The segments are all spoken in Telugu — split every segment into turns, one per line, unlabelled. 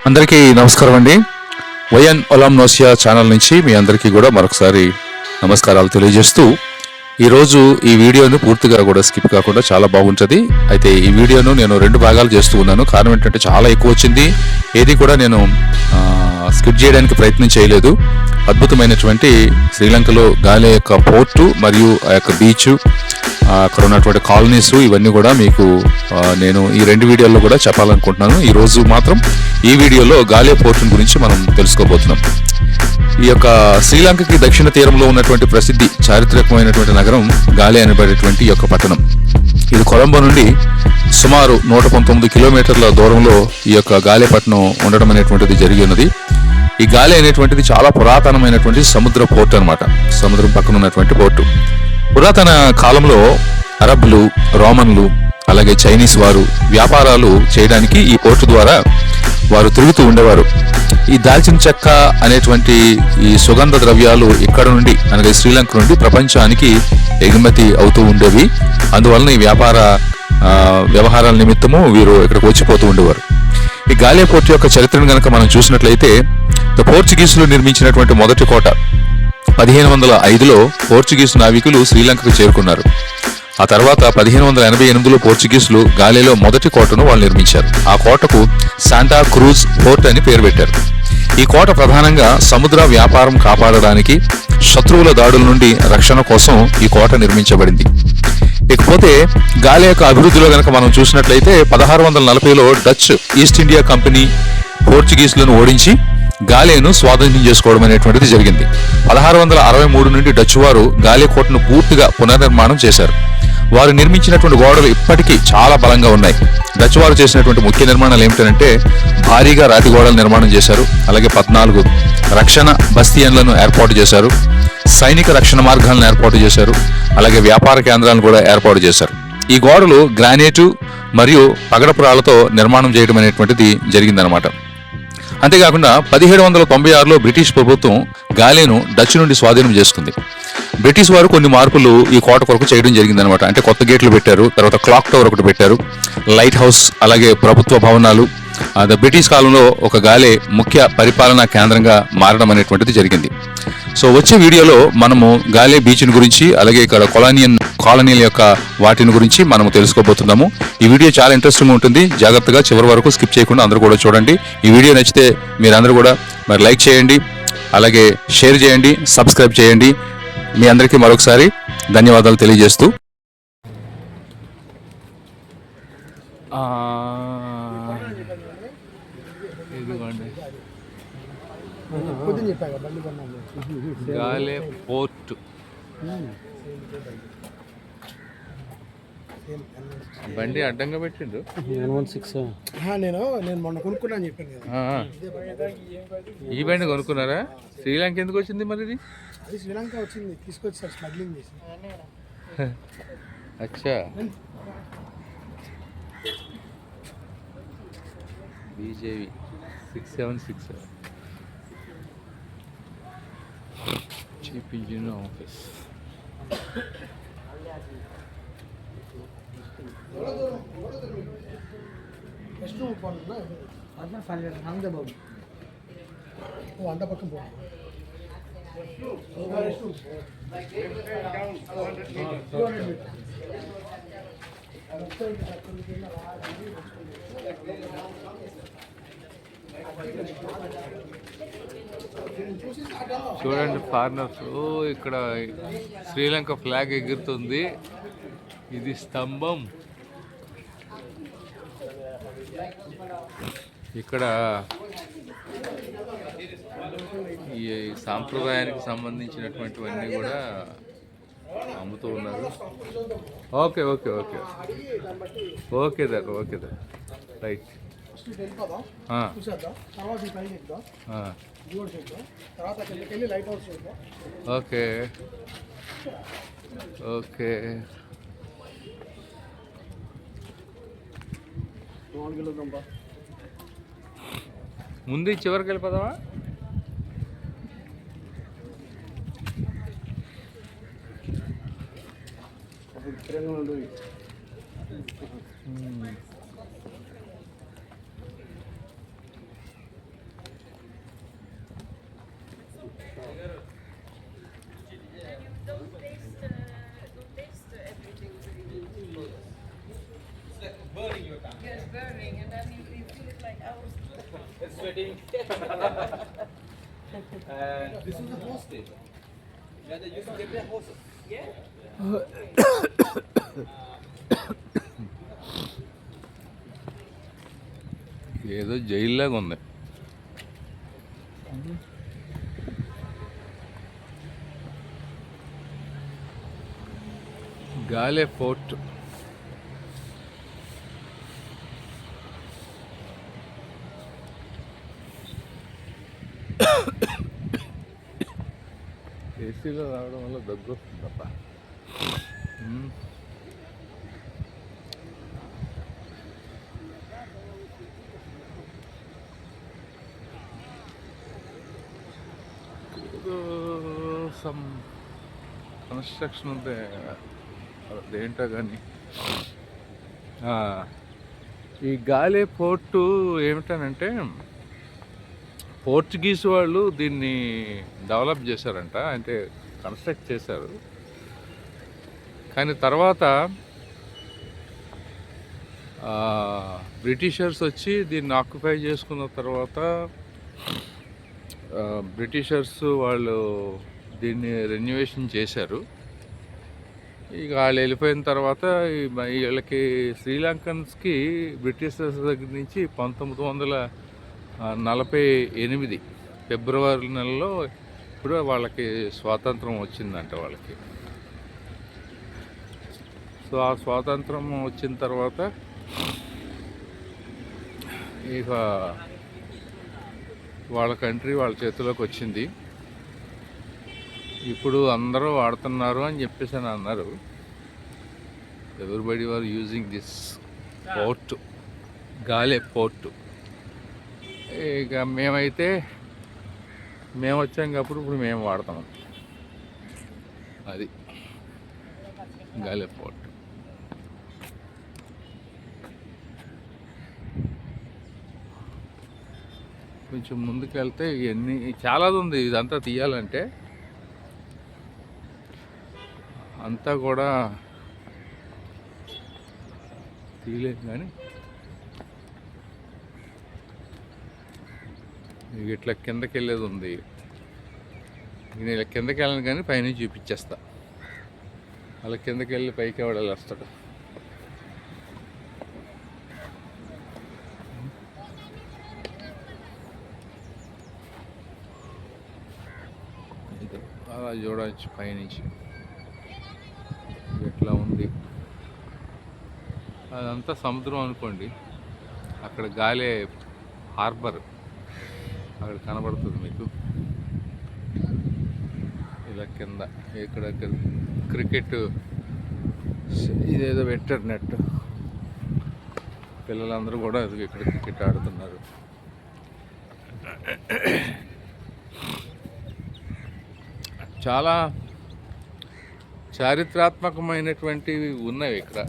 అందరికీ నమస్కారం అండి. వైఎన్ ఒలాంనోసియా ఛానల్ నుంచి మీ అందరికీ కూడా మరొకసారి నమస్కారాలు తెలియజేస్తూ, ఈరోజు ఈ వీడియోను పూర్తిగా కూడా స్కిప్ కాకుండా చాలా బాగుంటుంది. అయితే ఈ వీడియోను నేను 2 భాగాలు చేస్తూ ఉన్నాను. కారణం ఏంటంటే చాలా ఎక్కువ వచ్చింది. ఏది కూడా నేను స్కిప్ చేయడానికి ప్రయత్నం చేయలేదు. అద్భుతమైనటువంటి శ్రీలంకలో గాలే యొక్క పోర్టు మరియు ఆ యొక్క బీచ్, అక్కడ ఉన్నటువంటి కాలనీస్, ఇవన్నీ కూడా మీకు నేను ఈ 2 వీడియోల్లో కూడా చెప్పాలనుకుంటున్నాను. ఈరోజు మాత్రం ఈ వీడియోలో గాలే పోర్టు గురించి మనం తెలుసుకోబోతున్నాం. ఈ యొక్క శ్రీలంకకి దక్షిణ తీరంలో ఉన్నటువంటి ప్రసిద్ధి చారిత్రకమైనటువంటి నగరం గాలే అనబడేటువంటి ఈ యొక్క పట్టణం. ఇది కొలంబో నుండి సుమారు 119 కిలోమీటర్ల దూరంలో ఈ యొక్క గాలే పట్టణం ఉండడం అనేటువంటిది జరిగి ఉన్నది. ఈ గాలే అనేటువంటిది చాలా పురాతనమైనటువంటి సముద్ర పోర్టు అనమాట. సముద్రం పక్కన ఉన్నటువంటి పోర్టు. పురాతన కాలంలో అరబ్బులు, రోమన్లు, అలాగే చైనీస్ వారు వ్యాపారాలు చేయడానికి ఈ పోర్టు ద్వారా వారు తిరుగుతూ ఉండేవారు. ఈ దాల్చిన చెక్క అనేటువంటి ఈ సుగంధ ద్రవ్యాలు ఇక్కడ నుండి, అనగా శ్రీలంక నుండి ప్రపంచానికి ఎగుమతి అవుతూ ఉండేవి. అందువలన ఈ వ్యవహారాల నిమిత్తము వీరు ఇక్కడికి వచ్చిపోతూ ఉండేవారు. ఈ గాలే పోర్టు యొక్క చరిత్రను కనుక మనం చూసినట్లయితే, పోర్చుగీసులు నిర్మించినటువంటి మొదటి కోట 1505లో పోర్చుగీసు నావికులు శ్రీలంకకు చేరుకున్నారు. ఆ తర్వాత 1588లో పోర్చుగీసులు గాలేలో మొదటి కోటను వాళ్ళు నిర్మించారు. ఆ కోటకు శాంటా క్రూజ్ ఫోర్ట్ అని పేరు పెట్టారు. ఈ కోట ప్రధానంగా సముద్ర వ్యాపారం కాపాడడానికి, శత్రువుల దాడుల నుండి రక్షణ కోసం ఈ కోట నిర్మించబడింది. ఇకపోతే గాలే యొక్క అభివృద్ధిలో కనుక మనం చూసినట్లయితే, 1640లో డచ్ ఈస్ట్ ఇండియా కంపెనీ పోర్చుగీసులను ఓడించి గాలేను స్వాధీనం చేసుకోవడం అనేటువంటిది జరిగింది. 1663 నుండి డచ్ వారు గాలే కోటను పూర్తిగా పునర్నిర్మాణం చేశారు. వారు నిర్మించినటువంటి గోడలు ఇప్పటికీ చాలా బలంగా ఉన్నాయి. డచ్ వారు చేసినటువంటి ముఖ్య నిర్మాణాలు ఏమిటంటే, భారీగా రాతి గోడలు నిర్మాణం చేశారు. అలాగే 14 రక్షణ బస్తీయన్లను ఏర్పాటు చేశారు. సైనిక రక్షణ మార్గాలను ఏర్పాటు చేశారు. అలాగే వ్యాపార కేంద్రాలను కూడా ఏర్పాటు చేశారు. ఈ గోడలు గ్రానైటు మరియు పగడపురాలతో నిర్మాణం చేయడం అనేటువంటిది జరిగిందనమాట. అంతేకాకుండా 1796లో బ్రిటిష్ ప్రభుత్వం గాలేను డచ్ నుండి స్వాధీనం చేసుకుంది. బ్రిటిష్ వారు కొన్ని మార్పులు ఈ కోట కొరకు చేయడం జరిగిందనమాట. అంటే కొత్త గేట్లు పెట్టారు, తర్వాత క్లాక్ టవర్ ఒకటి పెట్టారు, లైట్ హౌస్, అలాగే ప్రభుత్వ భవనాలు. బ్రిటిష్ కాలంలో ఒక గాలే ముఖ్య పరిపాలనా కేంద్రంగా మారడం అనేటువంటిది జరిగింది. సో వచ్చే వీడియోలో మనము గాలే బీచ్ని గురించి, అలాగే ఇక్కడ కాలనీల యొక్క వాటిని గురించి మనము తెలుసుకోబోతున్నాము. ఈ వీడియో చాలా ఇంట్రెస్టింగ్ ఉంటుంది. జాగ్రత్తగా చివరి వరకు స్కిప్ చేయకుండా అందరూ కూడా చూడండి. ఈ వీడియో నచ్చితే మీరందరూ కూడా మరి లైక్ చేయండి, అలాగే షేర్ చేయండి, సబ్స్క్రైబ్ చేయండి. మీ అందరికీ మరొకసారి ధన్యవాదాలు తెలియజేస్తూ, గాలే పోర్ట్ బండి అడ్డంగా పెట్టిండు.
నేను మొన్న కొనుక్కున్నాను చెప్పాను కదా.
ఈ బండి కొనుక్కున్నారా? శ్రీలంక ఎందుకు వచ్చింది మరి? ఇది
అది శ్రీలంక వచ్చింది, తీసుకొచ్చి సార్ స్మగ్లింగ్ చేసి.
అచ్చా, బీజేవి 676 చీఫ్ ఇంజనీర్ ఆఫీస్.
ಎಷ್ಟು ಹೋಗೋಣ ಅದನ್ನ ಫಾಲೋ ಹಂಗೆ ಬಾಬು ಓ ಅಂಡ ಪಕ್ಕ ಬೋ
చూడండి ఫారినర్స్. ఇక్కడ శ్రీలంక ఫ్లాగ్ ఎగురుతుంది. ఇది స్తంభం. ఇక్కడ ఈ సాంప్రదాయానికి సంబంధించినటువంటివన్నీ కూడా అమ్ముతూ ఉన్నారు. Okay okay okay okay sir, okay sir, right. Okay okay. ముందు చివరికి వెళ్ళిపోదామా?
sweating. This is the hostel. Yeah, they used to get their horses. Yeah.
ఏదో జైల్లాగా ఉంది. గాలే పోర్ట్. ఏసీలో రావడం వల్ల దగ్గు వస్తుంది తప్ప. సమ్ కన్స్ట్రక్షన్ ఉంది, అదేంటో కానీ. ఈ గాలే పోర్టు ఏమిటనంటే పోర్చుగీస్ వాళ్ళు దీన్ని డెవలప్ చేశారంట, అంటే కన్స్ట్రక్ట్ చేశారు. కానీ తర్వాత బ్రిటిషర్స్ వచ్చి దీన్ని ఆక్యుపై చేసుకున్న తర్వాత బ్రిటిషర్స్ వాళ్ళు దీన్ని రెన్యువేషన్ చేశారు. ఇక వాళ్ళు వెళ్ళిపోయిన తర్వాత వీళ్ళకి శ్రీలంకన్స్కి బ్రిటిషర్స్ దగ్గర నుంచి 1948 ఫిబ్రవరి నెలలో ఇప్పుడు వాళ్ళకి స్వాతంత్రం వచ్చిందంట వాళ్ళకి. సో ఆ స్వాతంత్రం వచ్చిన తర్వాత ఇక వాళ్ళ కంట్రీ వాళ్ళ చేతిలోకి వచ్చింది. ఇప్పుడు అందరూ వాడుతున్నారు అని చెప్పేసి అని అన్నారు. Everybody are using this port, Galle port. ఇక మేము వచ్చాం కాబట్టి ఇప్పుడు మేము వాడతాం. అది గాలే పోర్ట్. కొంచెం ముందుకు వెళ్తే ఇవన్నీ చాలా ఉంది. ఇదంతా తీయాలంటే అంతా కూడా తీయలేదు, కానీ ఇట్లా కిందకి వెళ్ళేది ఉంది. నేను ఇలా కిందకి వెళ్ళను కానీ పైనుంచి చూపించేస్తా. అలా కిందకి వెళ్ళి పైకి ఎవడాలి వస్తాడు. అలా చూడవచ్చు పైనుంచి ఎట్లా ఉంది. అదంతా సముద్రం అనుకోండి. అక్కడ గాలే హార్బర్ అక్కడ కనబడుతుంది మీకు. ఇలా కింద ఇక్కడ క్రికెట్ ఇదేదో పెట్టారు నెట్. పిల్లలందరూ కూడా ఇక్కడ క్రికెట్ ఆడుతున్నారు. చాలా చారిత్రాత్మకమైనటువంటివి ఉన్నవి ఇక్కడ.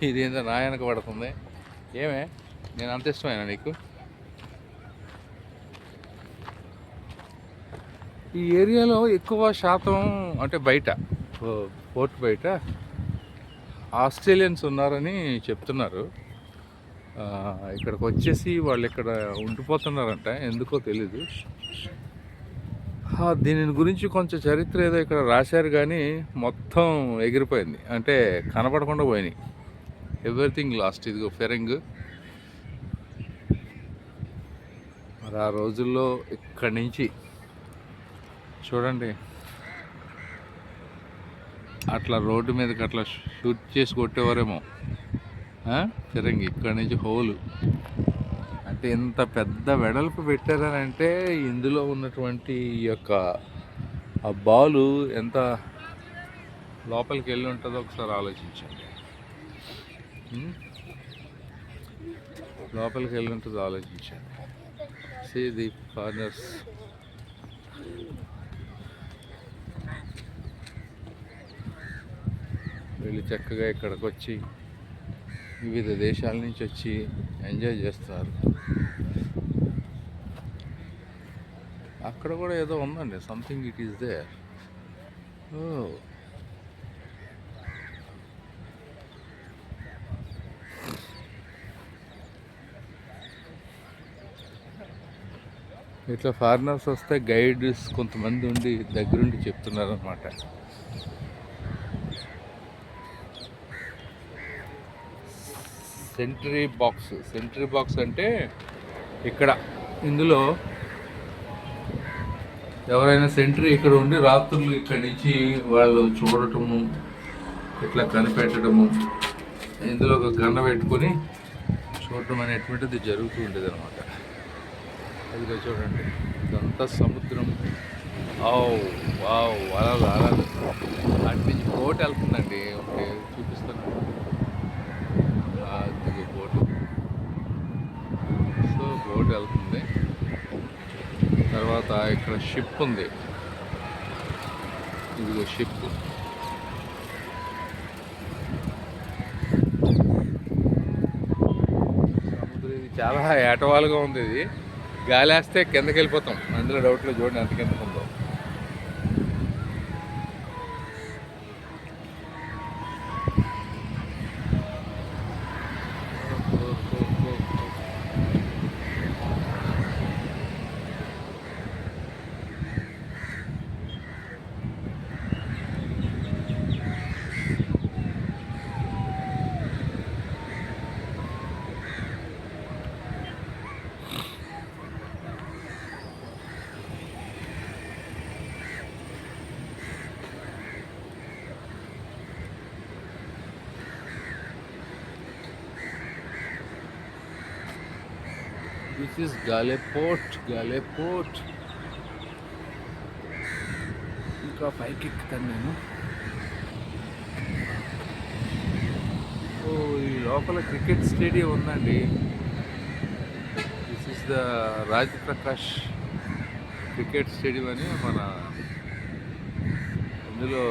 ఇదేందో నాయనక పడుతుంది. ఏమే, నేను అంత ఇష్టమైనా నీకు? ఈ ఏరియాలో ఎక్కువ శాతం అంటే బయట పోర్ట్ బయట ఆస్ట్రేలియన్స్ ఉన్నారని చెప్తున్నారు. ఇక్కడికి వచ్చేసి వాళ్ళు ఇక్కడ ఉండిపోతున్నారంట, ఎందుకో తెలీదు. దీని గురించి కొంచెం చరిత్ర ఏదో ఇక్కడ రాశారు, కానీ మొత్తం ఎగిరిపోయింది, అంటే కనపడకుండా పోయినాయి. Everything last. ఇదిగో ఫెరింగ్. మరి ఆ రోజుల్లో ఇక్కడి నుంచి చూడండి, అట్లా రోడ్డు మీదకి అట్లా షూట్ చేసి కొట్టేవారేమో ఫిరంగి. ఇక్కడి నుంచి హోలు అంటే ఇంత పెద్ద వెడల్పు పెట్టారని అంటే ఇందులో ఉన్నటువంటి ఈ యొక్క ఆ బాలు ఎంత లోపలికి వెళ్ళి ఉంటుందో ఒకసారి ఆలోచించండి. లోపలికి వెళ్ళి ఉంటుందో ఆలోచించండి. See the foreigners. వీళ్ళు చక్కగా ఇక్కడికి వచ్చి వివిధ దేశాల నుంచి వచ్చి ఎంజాయ్ చేస్తారు. అక్కడ కూడా ఏదో ఉందండి, సంథింగ్ ఇట్ ఈస్ దేర్. ఇట్లా ఫారినర్స్ వస్తే గైడ్స్ కొంతమంది ఉండి దగ్గరుండి చెప్తున్నారు అనమాట. సెంట్రీ బాక్స్ అంటే ఇక్కడ ఇందులో ఎవరైనా సెంట్రీ ఇక్కడ ఉండి రాత్రులు ఇక్కడి నుంచి వాళ్ళు చూడటము, ఇట్లా కనిపెట్టడము, ఇందులో ఒక గన్న పెట్టుకొని చూడటం అనేటువంటిది జరుగుతూ ఉండేది అనమాట. అదిగా చూడండి, ఇదంతా సముద్రం. వావ్ అలా అటు నుంచి బోట్ వెళ్తుందండి. ఓకే, చూపిస్తాను. అది బోట్. సో బోట్ వెళ్తుంది. తర్వాత ఇక్కడ షిప్ ఉంది. ఇదిగో షిప్. సముద్రం ఇది చాలా ఏటవాలుగా ఉంది. ఇది గాలి వేస్తే కిందకి వెళ్ళిపోతాం. అందులో డౌట్లో చూడండి ఎంత కిందకు ఉందో. దిస్ ఈస్ గాలే పోర్ట్. ఇంకా పైకి ఎక్కుతాను నేను. ఈ లోపల క్రికెట్ స్టేడియం ఉందండి. This is the Raj Prakash cricket stadium అని మన ఇందులో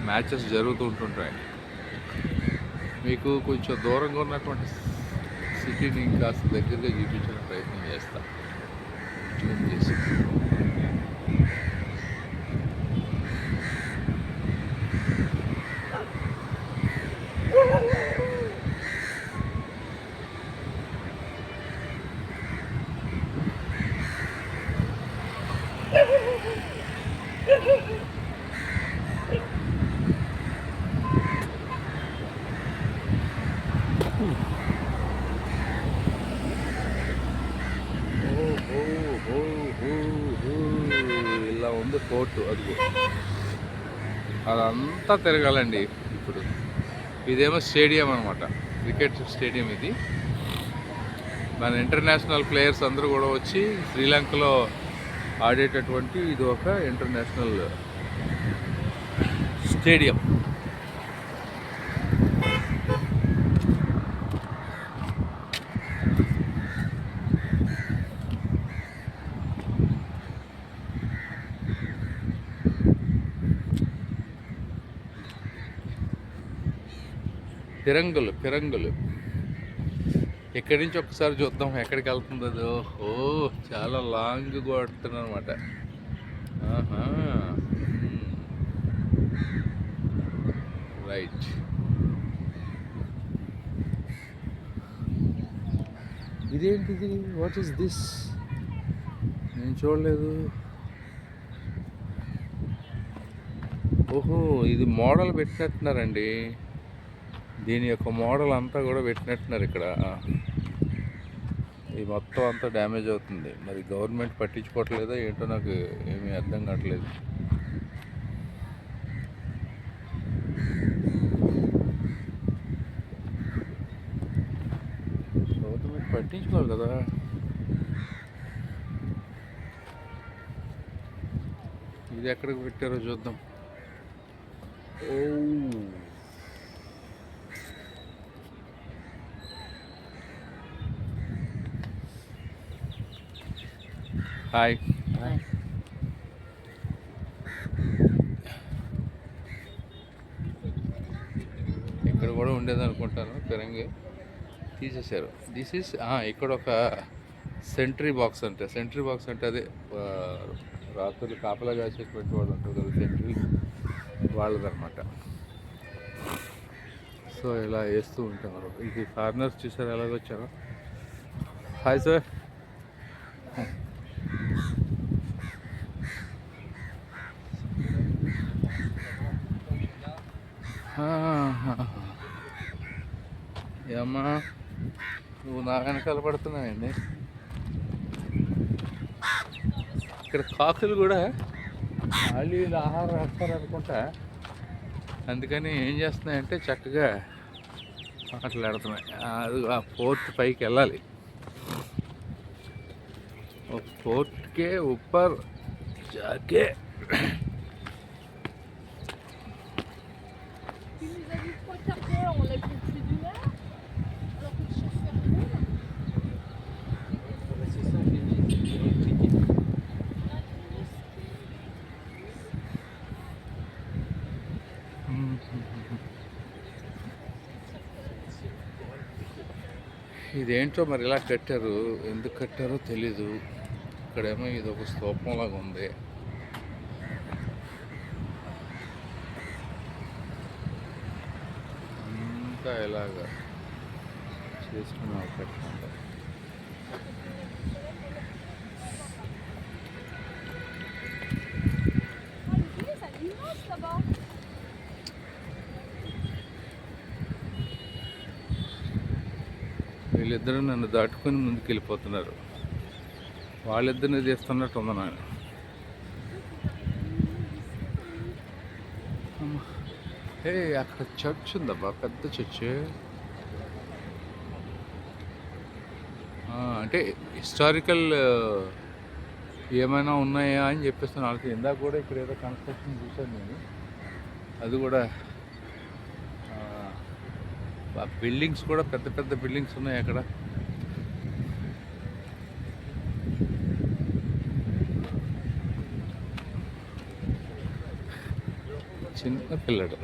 మ్యాచెస్ జరుగుతూ ఉంటుంటాయి. మీకు కొంచెం దూరంగా ఉన్నటువంటి సిటీని కాస్త దగ్గరగా చూపించడానికి ప్రయత్నం చేస్తా, జూమ్ చేసి. ఇలా ఉంది పోర్టు. అదిగో అదంతా తిరగాలండి. ఇప్పుడు ఇదేమో స్టేడియం అనమాట, క్రికెట్ స్టేడియం ఇది. మన ఇంటర్నేషనల్ ప్లేయర్స్ అందరూ కూడా వచ్చి శ్రీలంకలో ఆడేటటువంటి ఇది ఒక ఇంటర్నేషనల్ స్టేడియం. ఫిరంగులు ఇక్కడి నుంచి ఒకసారి చూద్దాం ఎక్కడికి వెళ్తుంది అది. చాలా లాంగ్ కొడుతుంది అనమాట. రైట్. ఇదేంటిది? What is this? నేను చూడలేదు. ఇది మోడల్ పెట్టినట్టున్నారండి. దీని యొక్క మోడల్ అంతా కూడా పెట్టినట్టున్నారు ఇక్కడ. ఇది మొత్తం అంతా డ్యామేజ్ అవుతుంది. మరి గవర్నమెంట్ పట్టించుకోవట్లేదో ఏంటో నాకు ఏమీ అర్థం కావట్లేదు. గవర్నమెంట్ పట్టించుకోవాలి కదా. ఇది ఎక్కడికి పెట్టారో చూద్దాం. హాయ్. ఇక్కడ కూడా ఉండేది అనుకుంటాను. ఫిరంగి తీసేశారు. దిస్ ఈస్ ఇక్కడ ఒక సెంట్రీ బాక్స్ అంటే అదే రాత్రులు కాపలా కాసేటువంటి వాళ్ళు ఉంటారు కదా, సెంట్రీ వాళ్ళదన్నమాట. సో ఇలా వేస్తూ ఉంటారు. ఇది ఫారినర్స్ చూసారు ఎలాగొచ్చారో. Hi sir. ఏమ్మా నువ్వు నా వెనకాల పడుతున్నావండి. ఇక్కడ కాకులు కూడా వాళ్ళు వీళ్ళు ఆహారం వేస్తారు అనుకుంటా, అందుకని ఏం చేస్తున్నాయంటే చక్కగా మాట్లాడుతున్నాయి. అది ఆ పోర్ట్ పైకి వెళ్ళాలి. पोर्ट के ऊपर जाके
Tu nous as dit 3/4 d'heure, on l'a pris plus d'une heure, alors que le chauffeur roule.
C'est ça, j'ai dit, dans le ticket.
ఇదేంటో మరి ఇలా కట్టారు, ఎందుకు కట్టారో తెలీదు. ఇక్కడేమో ఇది ఒక స్తూపంలాగా ఉంది. అంతా ఇలాగా చేసుకుని కట్టుకుంటారు.
Ah, le poulet, ça est immense là-bas.
వీళ్ళిద్దరూ నన్ను దాటుకొని ముందుకు వెళ్ళిపోతున్నారు. వాళ్ళిద్దరిని తీస్తున్నట్టు ఉంది నాన్న. ఏ అక్కడ చర్చ్ ఉందబ్బా, పెద్ద చర్చ్. అంటే హిస్టారికల్ ఏమైనా ఉన్నాయా అని చెప్పేసి నాకు ఇందాక కూడా ఇక్కడ ఏదో కన్స్ట్రక్షన్ చూశాను నేను. అది కూడా బిల్డింగ్స్ కూడా పెద్ద పెద్ద బిల్డింగ్స్ ఉన్నాయి అక్కడ. చిన్న పిల్లడు.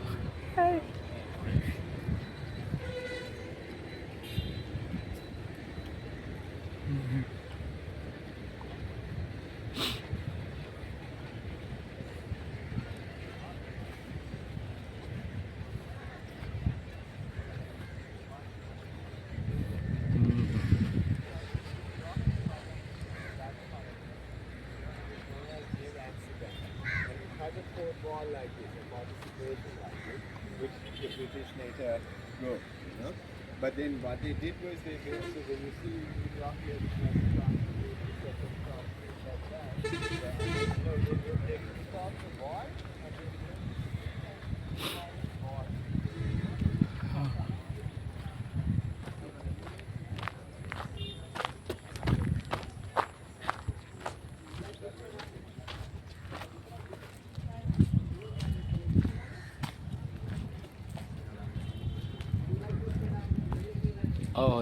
Ball like this, a participation like this, which the British later wrote, you know. But then what they did was they built, so when you see rock here, this was the second cross, like that. So they stop the ball and then ball.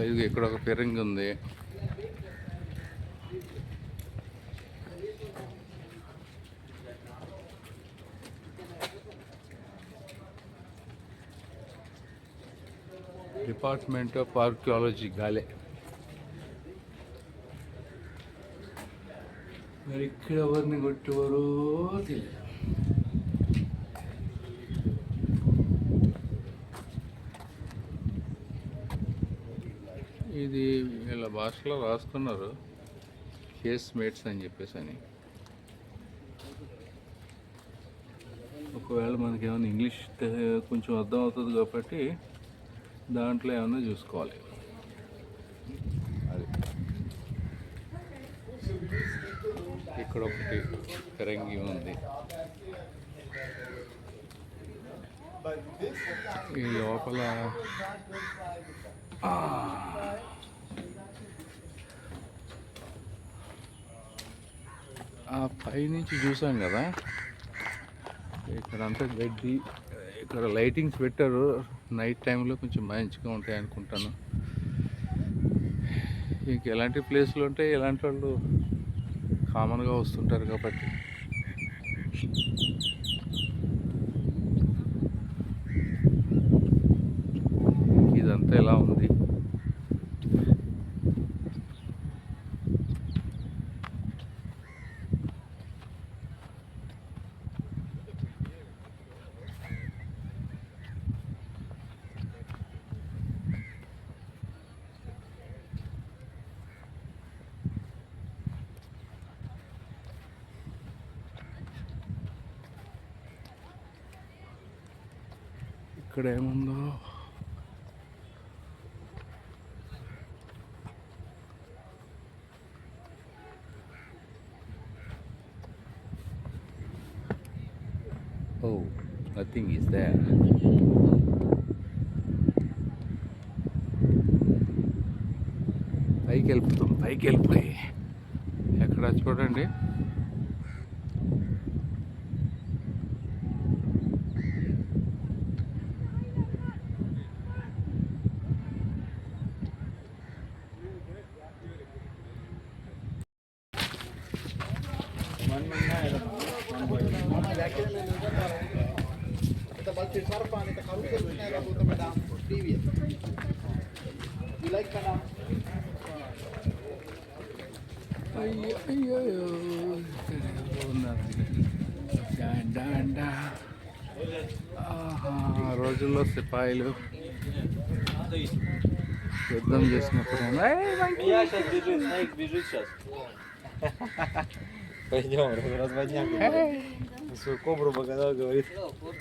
ఇది ఇక్కడ ఒక పెరింగ్ ఉంది. డిపార్ట్మెంట్ ఆఫ్ ఆర్కియాలజీ గాలే. మరి ఇక్కడ ఎవరిని కొట్టేవారో తెలియదు. ఇది వీళ్ళ భాషలో రాస్తున్నారు, కేస్ మేట్స్ అని చెప్పేసి అని. ఒకవేళ మనకి ఏమైనా ఇంగ్లీష్ కొంచెం అర్థం అవుతుంది కాబట్టి దాంట్లో ఏమైనా చూసుకోవాలి. అది ఇక్కడ ఒకటి ఫిరంగి ఉంది. ఈ లోపల ఆ పైనుంచి చూసాం కదా, ఇక్కడంతా గడ్డి, ఇక్కడ లైటింగ్స్ పెట్టారు. నైట్ టైంలో కొంచెం మంచిగా ఉంటాయి అనుకుంటాను. ఇంక ఎలాంటి ప్లేస్లు ఉంటాయి, ఎలాంటి వాళ్ళు కామన్గా వస్తుంటారు కాబట్టి. ఇదంతా ఎలా ఉంది. ఇక్కడ ఏముందో. Oh, nothing is there. పైకి వెళ్ళిపోతాం, పైకి వెళ్ళిపోయి ఎక్కడ చూడండి. అయ్యో ఆ రోజుల్లో సిపాయిలు యుద్ధం చేసినప్పుడు
Пойдем, разводняк. Свою кобру показал, говорит,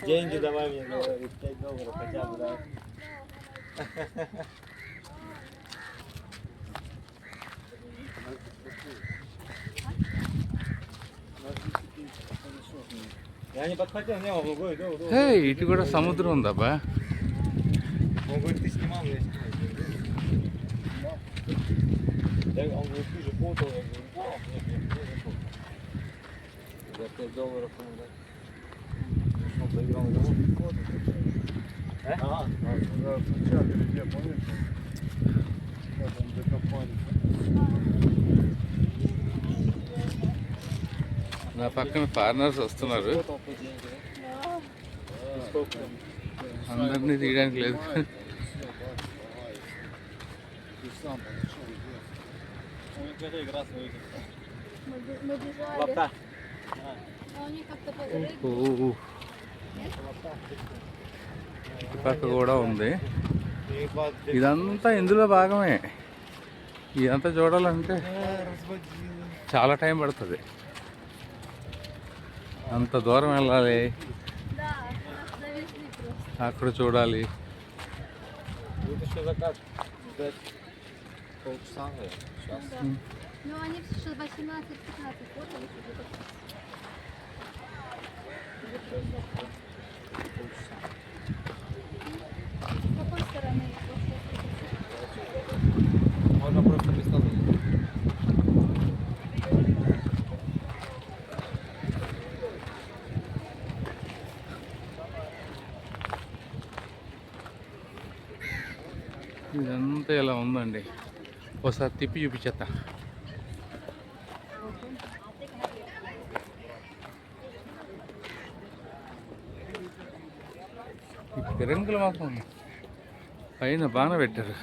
деньги давай мне, говорит, $5 хотя бы, да. Я не подходил, не, он говорит,
హే ఇటు కూడా సముద్రం ఉందబ్బా.
он говорит, ты снимал, я снимал. Он говорит, ты же фото, я говорю, да, нет, за $5 надо. Он проиграл, да? А? Где, помнишь? Как он докопали.
నా పక్కన ఫారినర్స్ వస్తున్నారు, అందరినీ తీయడానికి లేదు.
Мы бежали.
Лапта.
Но они как-то подпрыгнули.
ఓ, పక్క కూడా ఉంది. ఇదంతా ఇందులో భాగమే. ఇదంతా చూడాలంటే చాలా టైం పడుతుంది, అంత దూరం వెళ్ళాలి,
Да, нас завезли просто.
అక్కడ చూడాలి.
Вот еще закат. Ждать полчаса, наверное, сейчас.
Да. Ну они все 18-15 фото.
Полчаса.
С какой стороны?
Можно просто места занять.
ఇదంతా ఇలా ఉందండి. ఒకసారి తిప్పి చూపించేస్తా. ఈ పిరంగులు మాత్రం పైన బాగా పెట్టారు,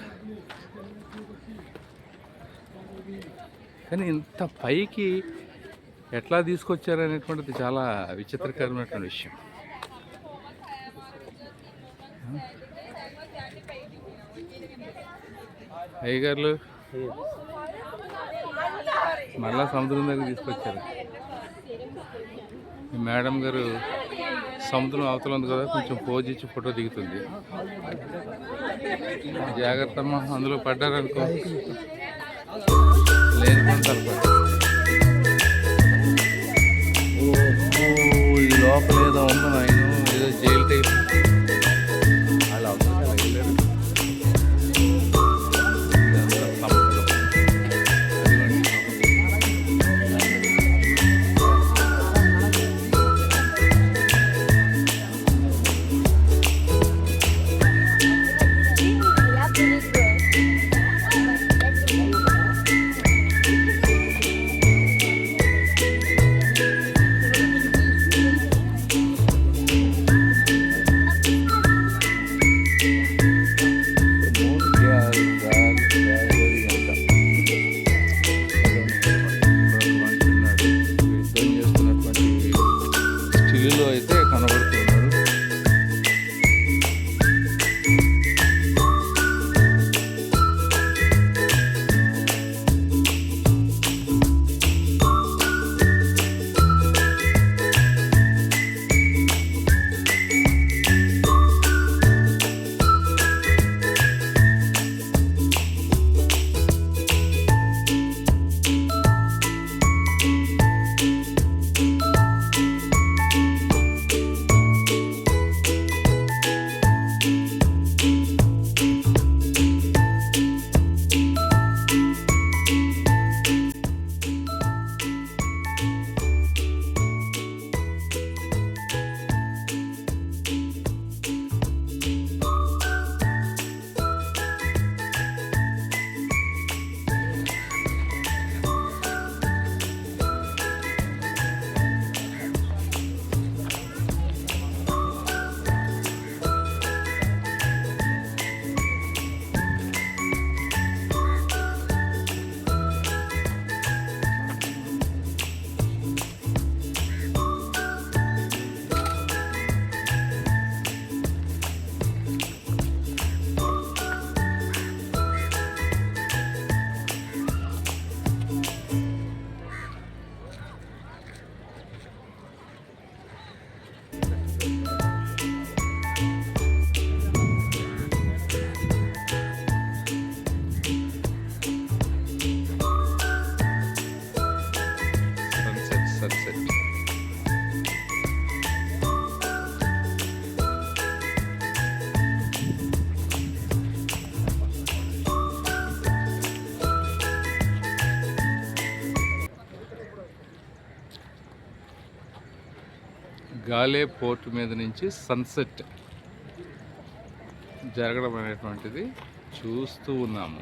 కానీ ఇంత పైకి ఎట్లా తీసుకొచ్చారు అనేటువంటిది చాలా విచిత్రకరమైనటువంటి విషయం. అయ్యగారులు మళ్ళా సముద్రం దగ్గర తీసుకొచ్చారు. ఈ మేడం గారు సముద్రం అవతల ఉంది కదా, కొంచెం పోజ్ ఇచ్చి ఫోటో దిగుతుంది. జాగ్రత్త అమ్మా, అందులో పడ్డారనుకో లేని కొంత. ఈ లోపల ఏదో ఉంది నాయన, ఏదో జైలు టైప్. వాళ్ళు అవసరం కదా వెళ్ళారు. ఇదంతా సముద్రం. అదిగోండి సముద్రం. గాలే పోర్ట్ మీద నుంచి సన్సెట్ జరగడం అనేటువంటిది చూస్తూ ఉన్నాము.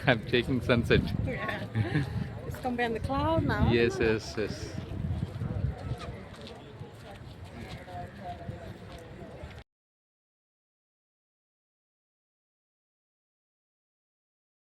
I'm taking sunset.
It's gone behind the cloud now.
Yes, yes, yes.